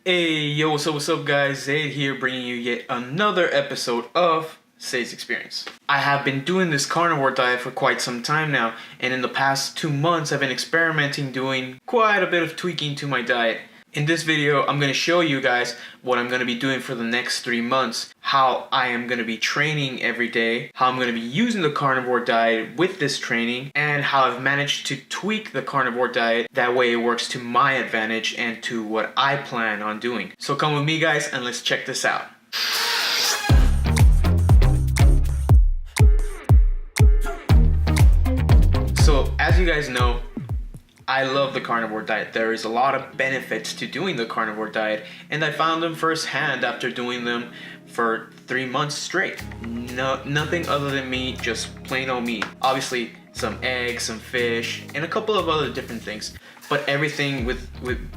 Hey, yo, what's up guys? Zaid here bringing you yet another episode of Zaids Experience. I have been doing this carnivore diet for quite some time now, and in the past 2 months I've been experimenting doing quite a bit of tweaking to my diet. In this video, I'm going to show you guys what I'm going to be doing for the next 3 months, how I am going to be training every day, how I'm going to be using the carnivore diet with this training, and how I've managed to tweak the carnivore diet that way it works to my advantage and to what I plan on doing. So come with me guys and let's check this out. So as you guys know, I love the carnivore diet. There is a lot of benefits to doing the carnivore diet, and I found them firsthand after doing them for 3 months straight. Nothing other than meat, just plain old meat. Obviously some eggs, some fish, and a couple of other different things, but everything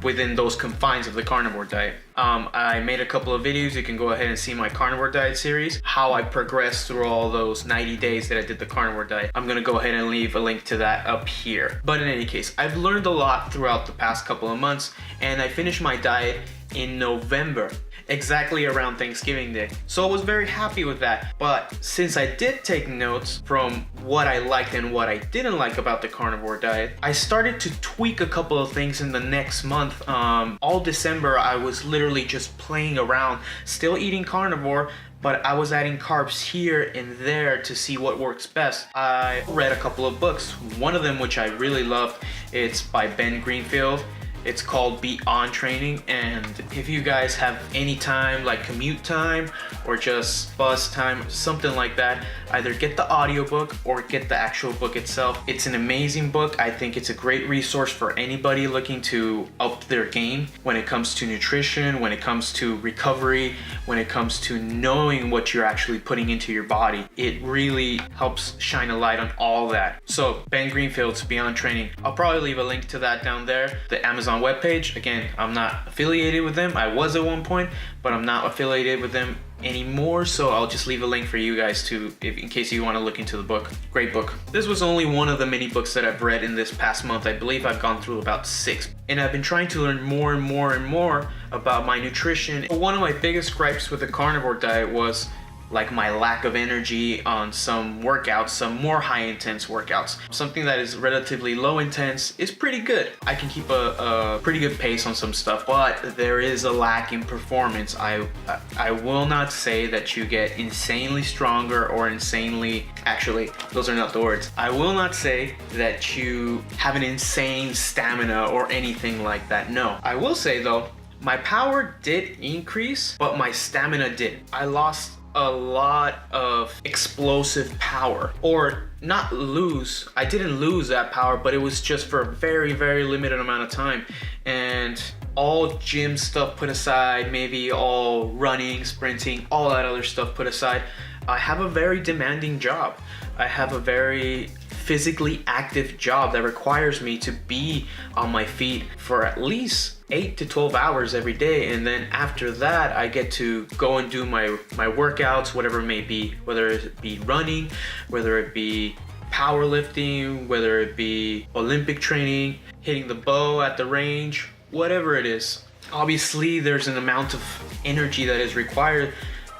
within those confines of the carnivore diet. I made a couple of videos. You can go ahead and see my carnivore diet series, how I progressed through all those 90 days that I did the carnivore diet. I'm gonna go ahead and leave a link to that up here. But in any case, I've learned a lot throughout the past couple of months, and I finished my diet in November, exactly around Thanksgiving Day. So I was very happy with that. But since I did take notes from what I liked and what I didn't like about the carnivore diet, I started to tweak a couple of things in the next month. All December, I was literally just playing around, still eating carnivore, but I was adding carbs here and there to see what works best. I read a couple of books. One of them, which I really loved, it's by Greenfields. It's called Beyond Training, and if you guys have any time, like commute time or just bus time, something like that, either get the audiobook or get the actual book itself. It's an amazing book. I think it's a great resource for anybody looking to up their game when it comes to nutrition, when it comes to recovery, when it comes to knowing what you're actually putting into your body. It really helps shine a light on all that. So Greenfields Beyond Training, I'll probably leave a link to that down there. The Amazon webpage, again, I'm not affiliated with them. I was at one point, but I'm not affiliated with them anymore, so I'll just leave a link for you guys to, in case you want to look into the book. Great book. This was only one of the many books that I've read in this past month. I believe I've gone through about 6, and I've been trying to learn more and more about my nutrition. One of my biggest gripes with the carnivore diet was like my lack of energy on some workouts, some more high intense workouts. Something that is relatively low intense is pretty good. I can keep a pretty good pace on some stuff, but there is a lack in performance. I will not say that you get insanely stronger or insanely, actually, those are not the words. I will not say that you have an insane stamina or anything like that. No. I will say though, my power did increase, but my stamina didn't. I lost a lot of explosive power, or not lose. I didn't lose that power, but it was just for a very limited amount of time. And all gym stuff put aside, maybe all running, sprinting, all that other stuff put aside, I have a very demanding job. I have a very physically active job that requires me to be on my feet for at least 8 to 12 hours every day, and then after that I get to go and do my workouts, whatever it may be, whether it be running, whether it be powerlifting, whether it be Olympic training, hitting the bow at the range, whatever it is. Obviously there's an amount of energy that is required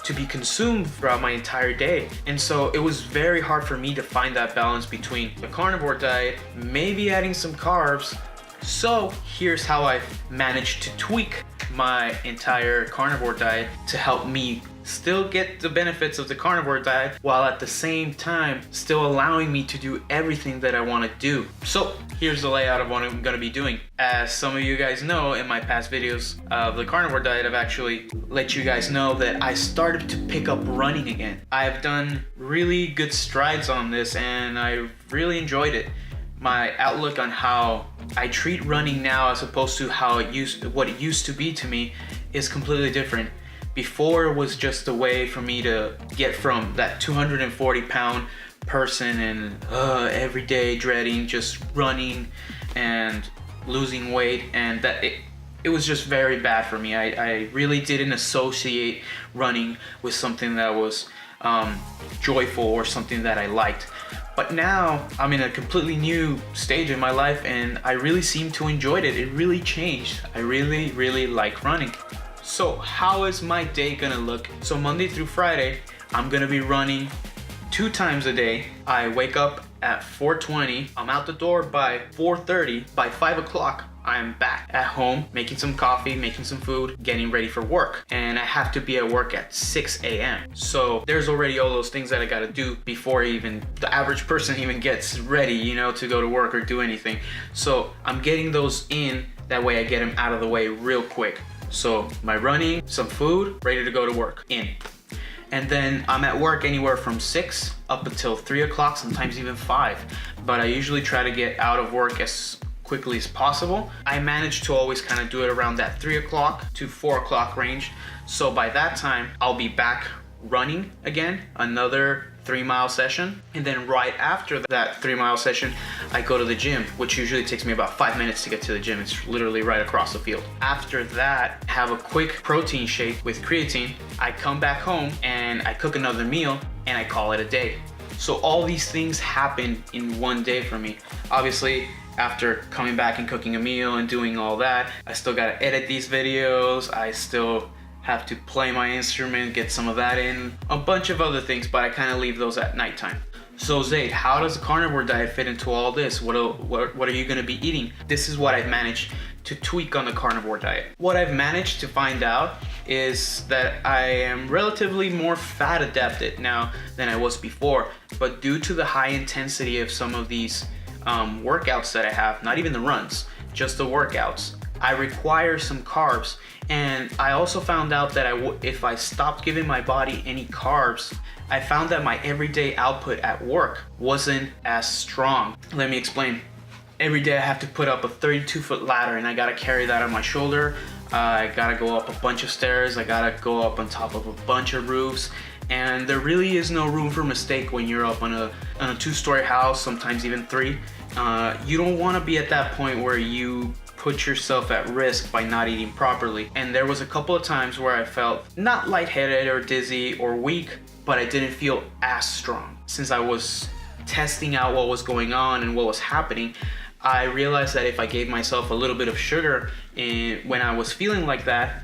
to be consumed throughout my entire day, and so it was very hard for me to find that balance between the carnivore diet, maybe adding some carbs. So here's how I've managed to tweak my entire carnivore diet to help me still get the benefits of the carnivore diet while at the same time still allowing me to do everything that I want to do. So here's the layout of what I'm going to be doing. As some of you guys know, in my past videos of the carnivore diet, I've actually let you guys know that I started to pick up running again. I've done really good strides on this and I really enjoyed it. My outlook on how I treat running now as opposed to what it used to be to me is completely different. Before, it was just a way for me to get from that 240-pound person and every day dreading just running and losing weight, and that it was just very bad for me. I really didn't associate running with something that was joyful or something that I liked. But now I'm in a completely new stage in my life and I really seem to enjoy it. It really changed. I really like running. So how is my day gonna look? So Monday through Friday, I'm gonna be running 2 times a day. I wake up at 4:20. I'm out the door by 4:30. By 5 o'clock, I'm back at home, making some coffee, making some food, getting ready for work. And I have to be at work at 6 a.m. So there's already all those things that I gotta do before even the average person even gets ready, you know, to go to work or do anything. So I'm getting those in, that way I get them out of the way real quick. So my running, some food, ready to go to work, in. And then I'm at work anywhere from 6 up until 3 o'clock, sometimes even 5. But I usually try to get out of work as quickly as possible. I manage to always kind of do it around that 3 o'clock to 4 o'clock range. So by that time, I'll be back running again, another 3-mile session. And then right after that 3-mile session, I go to the gym, which usually takes me about 5 minutes to get to the gym. It's literally right across the field. After that, have a quick protein shake with creatine. I come back home and I cook another meal and I call it a day. So all these things happen in one day for me. Obviously, after coming back and cooking a meal and doing all that, I still gotta edit these videos. I still have to play my instrument, get some of that in, a bunch of other things, but I kind of leave those at nighttime. So Zaid, how does the carnivore diet fit into all this? What are you gonna be eating? This is what I've managed to tweak on the carnivore diet. What I've managed to find out is that I am relatively more fat adapted now than I was before, but due to the high intensity of some of these workouts that I have, not even the runs, just the workouts, I require some carbs. And I also found out that if I stopped giving my body any carbs, I found that my everyday output at work wasn't as strong. Let me explain. Every day I have to put up a 32-foot ladder and I gotta carry that on my shoulder. I gotta go up a bunch of stairs. I gotta go up on top of a bunch of roofs. And there really is no room for mistake when you're up on a 2-story house, sometimes even 3. You don't wanna be at that point where you put yourself at risk by not eating properly. And there was a couple of times where I felt not lightheaded or dizzy or weak, but I didn't feel as strong. Since I was testing out what was going on and what was happening, I realized that if I gave myself a little bit of sugar when I was feeling like that,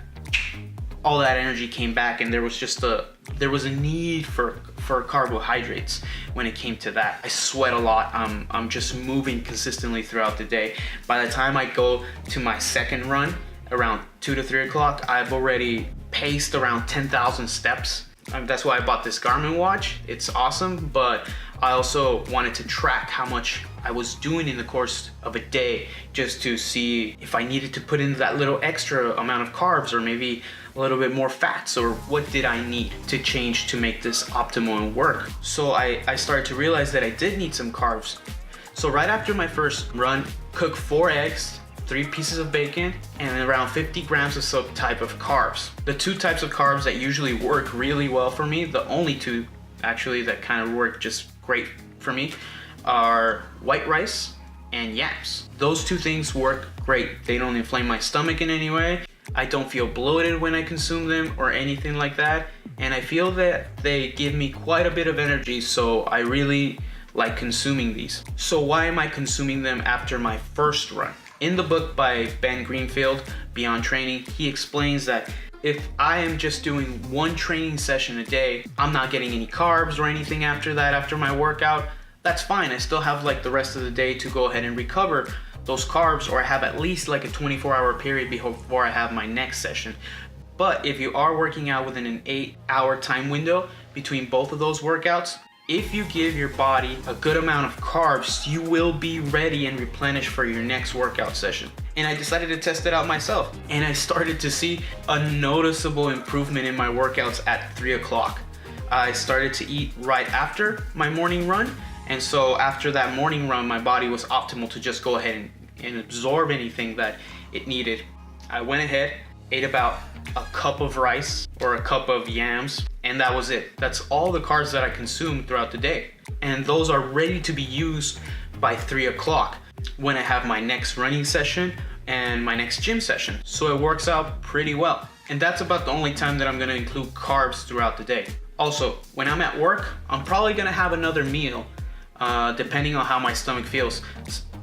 all that energy came back, and there was a need for carbohydrates when it came to that. I sweat a lot. I'm just moving consistently throughout the day. By the time I go to my second run around 2 to 3 o'clock, I've already paced around 10,000 steps. That's why I bought this Garmin watch. It's awesome, but I also wanted to track how much I was doing in the course of a day, just to see if I needed to put in that little extra amount of carbs or maybe a little bit more fats, or what did I need to change to make this optimal and work. So I started to realize that I did need some carbs. So right after my first run, cook 4 eggs, 3 pieces of bacon, and around 50 grams of some type of carbs. The 2 types of carbs that usually work really well for me, the only 2 actually that kind of work just great for me, are white rice and yams. Those 2 things work great. They don't inflame my stomach in any way. I don't feel bloated when I consume them or anything like that. And I feel that they give me quite a bit of energy, so I really like consuming these. So why am I consuming them after my first run? In the book by Ben Greenfield, Beyond Training, he explains that if I am just doing 1 training session a day, I'm not getting any carbs or anything after that, after my workout, that's fine. I still have like the rest of the day to go ahead and recover those carbs, or I have at least like a 24-hour period before I have my next session. But if you are working out within an 8-hour time window between both of those workouts, if you give your body a good amount of carbs, you will be ready and replenished for your next workout session. And I decided to test it out myself, and I started to see a noticeable improvement in my workouts at 3 o'clock. I started to eat right after my morning run, and so after that morning run, my body was optimal to just go ahead and absorb anything that it needed. I went ahead, ate about a cup of rice or a cup of yams, and that was it. That's all the carbs that I consumed throughout the day. And those are ready to be used by 3 o'clock when I have my next running session and my next gym session. So it works out pretty well. And that's about the only time that I'm gonna include carbs throughout the day. Also, when I'm at work, I'm probably gonna have another meal, depending on how my stomach feels.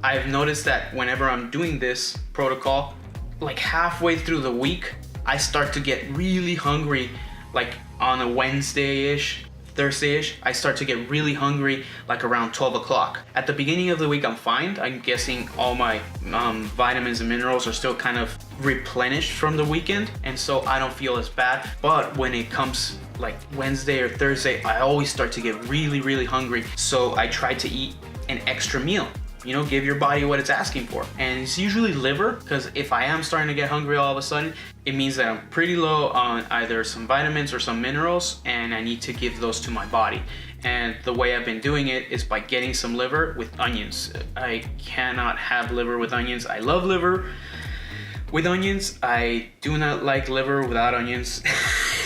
I've noticed that whenever I'm doing this protocol, like halfway through the week, I start to get really hungry like on a Wednesday-ish, Thursday-ish. I start to get really hungry like around 12 o'clock. At the beginning of the week, I'm fine. I'm guessing all my vitamins and minerals are still kind of replenished from the weekend, and so I don't feel as bad. But when it comes like Wednesday or Thursday, I always start to get really, really hungry. So I try to eat an extra meal. You know, give your body what it's asking for. And it's usually liver, because if I am starting to get hungry all of a sudden, it means that I'm pretty low on either some vitamins or some minerals, and I need to give those to my body. And the way I've been doing it is by getting some liver with onions. I cannot have liver with onions. I love liver with onions. I do not like liver without onions.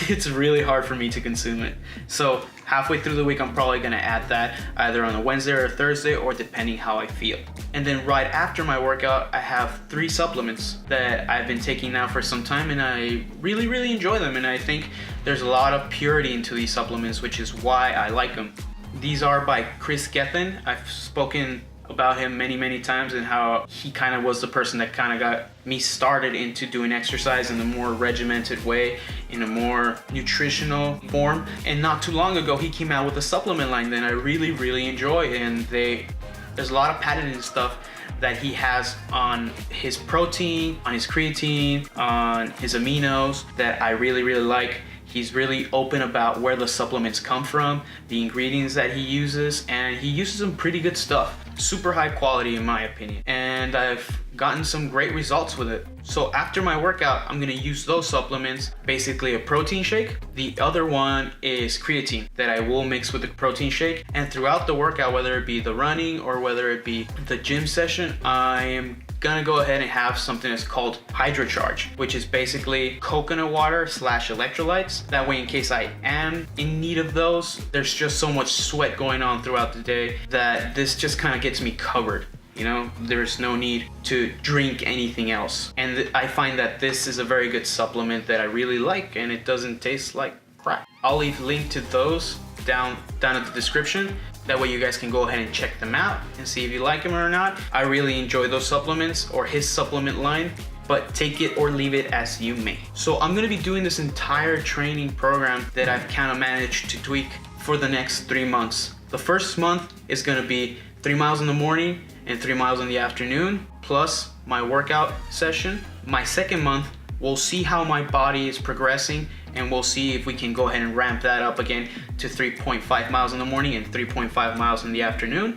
It's really hard for me to consume it. So halfway through the week, I'm probably gonna add that either on a Wednesday or a Thursday, or depending how I feel. And then right after my workout, I have 3 supplements that I've been taking now for some time, and I really, really enjoy them. And I think there's a lot of purity into these supplements, which is why I like them. These are by Kris Gethins. I've spoken about him many times, and how he kind of was the person that kind of got me started into doing exercise in a more regimented way, in a more nutritional form. And not too long ago, he came out with a supplement line that I really enjoy, and there's a lot of patented stuff that he has on his protein, on his creatine, on his aminos that I really like. He's really open about where the supplements come from, the ingredients that he uses, and he uses some pretty good stuff. Super high quality in my opinion. And I've gotten some great results with it. So after my workout, I'm gonna use those supplements, basically a protein shake. The other one is creatine that I will mix with the protein shake. And throughout the workout, whether it be the running or whether it be the gym session, I am gonna go ahead and have something that's called HydroCharge, which is basically coconut water / electrolytes. That way, in case I am in need of those, there's just so much sweat going on throughout the day that this just kind of gets me covered. You know, there's no need to drink anything else. And I find that this is a very good supplement that I really like, and it doesn't taste like crap. I'll leave a link to those down at the description. That way you guys can go ahead and check them out and see if you like them or not. I really enjoy those supplements, or his supplement line, but take it or leave it as you may. So I'm gonna be doing this entire training program that I've kind of managed to tweak for the next 3 months. The first month is gonna be 3 miles in the morning and 3 miles in the afternoon, plus my workout session. My second month, we'll see how my body is progressing, and we'll see if we can go ahead and ramp that up again to 3.5 miles in the morning and 3.5 miles in the afternoon,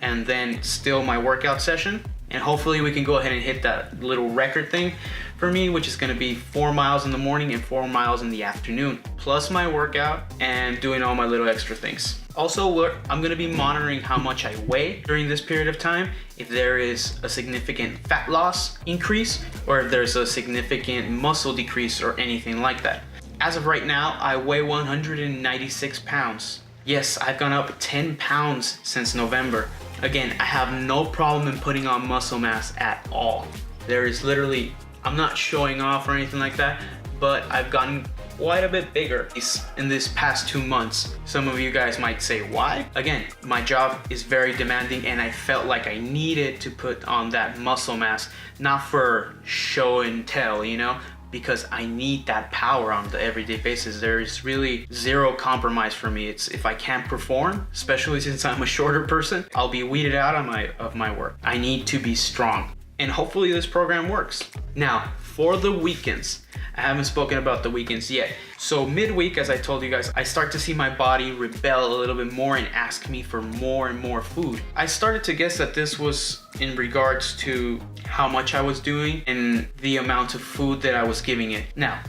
and then still my workout session. And hopefully we can go ahead and hit that little record thing for me, which is gonna be 4 miles in the morning and 4 miles in the afternoon, plus my workout and doing all my little extra things. Also, I'm gonna be monitoring how much I weigh during this period of time, if there is a significant fat loss increase, or if there's a significant muscle decrease or anything like that. As of right now, I weigh 196 pounds. Yes, I've gone up 10 pounds since November. Again, I have no problem in putting on muscle mass at all. There is literally, I'm not showing off or anything like that, but I've gotten quite a bit bigger in this past 2 months. Some of you guys might say, why? Again, my job is very demanding, and I felt like I needed to put on that muscle mass, not for show and tell, you know, because I need that power on the everyday basis. There is really zero compromise for me. It's if I can't perform, especially since I'm a shorter person, I'll be weeded out of my work. I need to be strong. And hopefully this program works. Now, for the weekends, I haven't spoken about the weekends yet. So midweek, as I told you guys, I start to see my body rebel a little bit more and ask me for more and more food. I started to guess that this was in regards to how much I was doing and the amount of food that I was giving it. Now,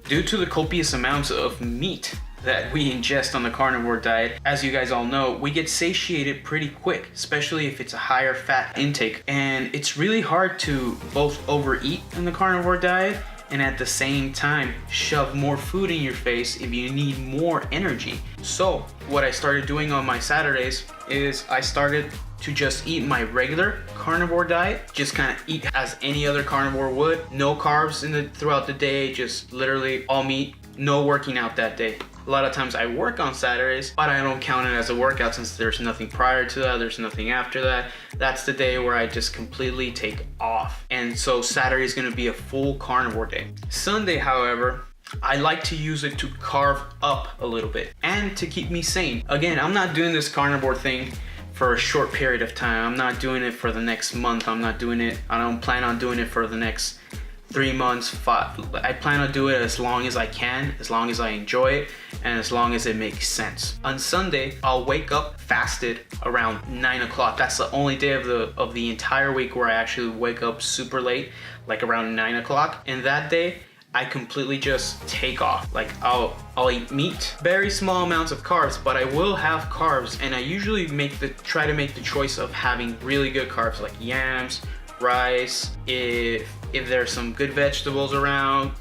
due to the copious amounts of meat that we ingest on the carnivore diet, as you guys all know, we get satiated pretty quick, especially if it's a higher fat intake. And it's really hard to both overeat in the carnivore diet and at the same time shove more food in your face if you need more energy. So what I started doing on my Saturdays is I started to just eat my regular carnivore diet, just kind of eat as any other carnivore would. No carbs throughout the day, just literally all meat no working out that day. A lot of times I work on Saturdays, but I don't count it as a workout since there's nothing prior to that, there's nothing after that. That's the day where I just completely take off. And so Saturday is gonna be a full carnivore day. Sunday, however, I like to use it to carve up a little bit and to keep me sane. Again, I'm not doing this carnivore thing for a short period of time. I'm not doing it for the next month. I don't plan on doing it for the next 3 months, 5. I plan to do it as long as I can, as long as I enjoy it, and as long as it makes sense. On Sunday, I'll wake up fasted around 9 o'clock. That's the only day of the entire week where I actually wake up super late, like around 9 o'clock. And that day, I completely just take off. Like I'll eat meat, very small amounts of carbs, but I will have carbs, and I usually try to make the choice of having really good carbs like yams, rice. If there's some good vegetables around,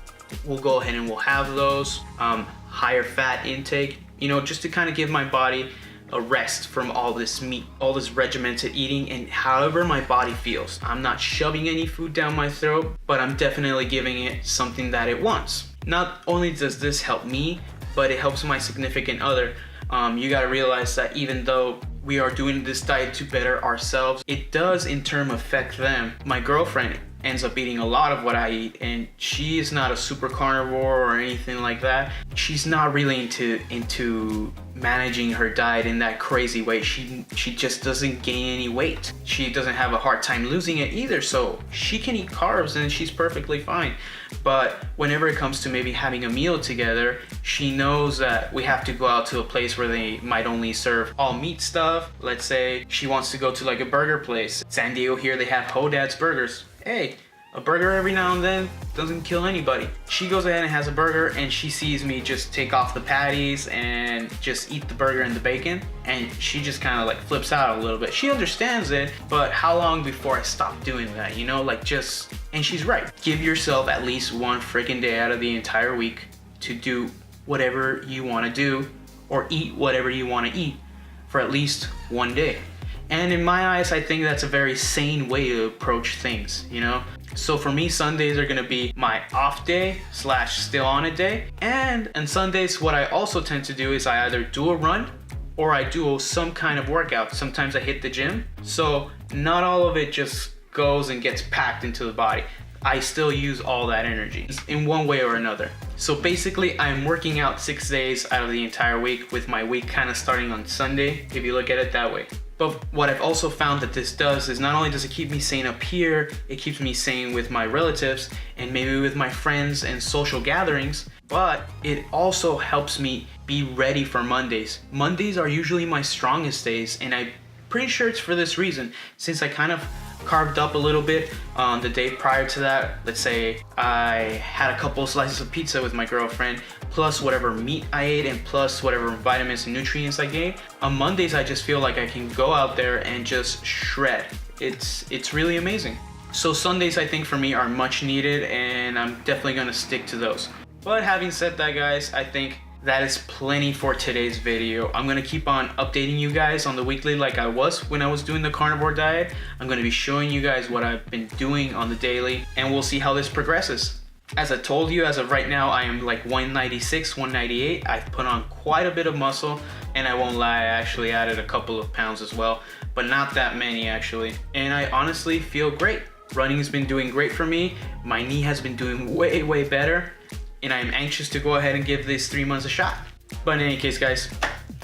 we'll go ahead and we'll have those. Higher fat intake, you know, just to kind of give my body a rest from all this meat, all this regimented eating, and however my body feels. I'm not shoving any food down my throat, but I'm definitely giving it something that it wants. Not only does this help me, but it helps my significant other. You gotta realize that even though we are doing this diet to better ourselves, it does in turn affect them. My girlfriend ends up eating a lot of what I eat, and she is not a super carnivore or anything like that. She's not really into managing her diet in that crazy way. She just doesn't gain any weight. She doesn't have a hard time losing it either, so she can eat carbs and she's perfectly fine. But whenever it comes to maybe having a meal together, she knows that we have to go out to a place where they might only serve all meat stuff. Let's say she wants to go to like a burger place. San Diego here, they have Hodad's Burgers. Hey, a burger every now and then doesn't kill anybody. She goes ahead and has a burger, and she sees me just take off the patties and just eat the burger and the bacon, and she just kind of like flips out a little bit. She understands it, but how long before I stop doing that, you know? Like just, and she's right. Give yourself at least one freaking day out of the entire week to do whatever you want to do or eat whatever you want to eat for at least one day. And in my eyes, I think that's a very sane way to approach things, you know? So for me, Sundays are gonna be my off day / still on it day. And on Sundays, what I also tend to do is I either do a run or I do some kind of workout. Sometimes I hit the gym. So not all of it just goes and gets packed into the body. I still use all that energy in one way or another. So basically, I'm working out 6 days out of the entire week, with my week kind of starting on Sunday, if you look at it that way. But what I've also found that this does is not only does it keep me sane up here, it keeps me sane with my relatives and maybe with my friends and social gatherings, but it also helps me be ready for Mondays. Mondays are usually my strongest days, and I'm pretty sure it's for this reason. Since I kind of carved up a little bit on the day prior to that, let's say I had a couple of slices of pizza with my girlfriend, plus whatever meat I ate, and plus whatever vitamins and nutrients I gained. On Mondays, I just feel like I can go out there and just shred. It's really amazing. So Sundays, I think for me, are much needed, and I'm definitely gonna stick to those. But having said that, guys, I think that is plenty for today's video. I'm gonna keep on updating you guys on the weekly like I was when I was doing the carnivore diet. I'm gonna be showing you guys what I've been doing on the daily, and we'll see how this progresses. As I told you, as of right now, I am like 196, 198. I've put on quite a bit of muscle, and I won't lie, I actually added a couple of pounds as well, but not that many actually. And I honestly feel great. Running has been doing great for me. My knee has been doing way better, and I'm anxious to go ahead and give these 3 months a shot. But in any case, guys,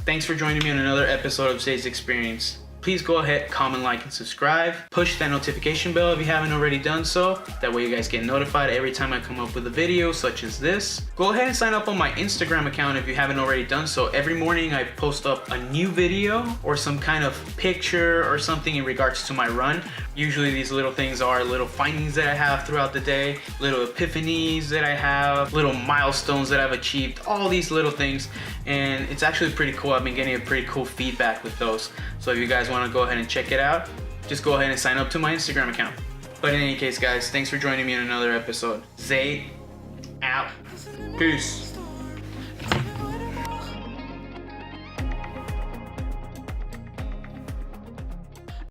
thanks for joining me on another episode of Zaids Experience. Please go ahead, comment, like, and subscribe. Push that notification bell if you haven't already done so. That way you guys get notified every time I come up with a video such as this. Go ahead and sign up on my Instagram account if you haven't already done so. Every morning I post up a new video or some kind of picture or something in regards to my run. Usually these little things are little findings that I have throughout the day, little epiphanies that I have, little milestones that I've achieved, all these little things. And it's actually pretty cool. I've been getting a pretty cool feedback with those. So if you guys want to go ahead and check it out, just go ahead and sign up to my Instagram account. But in any case, guys, thanks for joining me in another episode. Zaid out. Peace.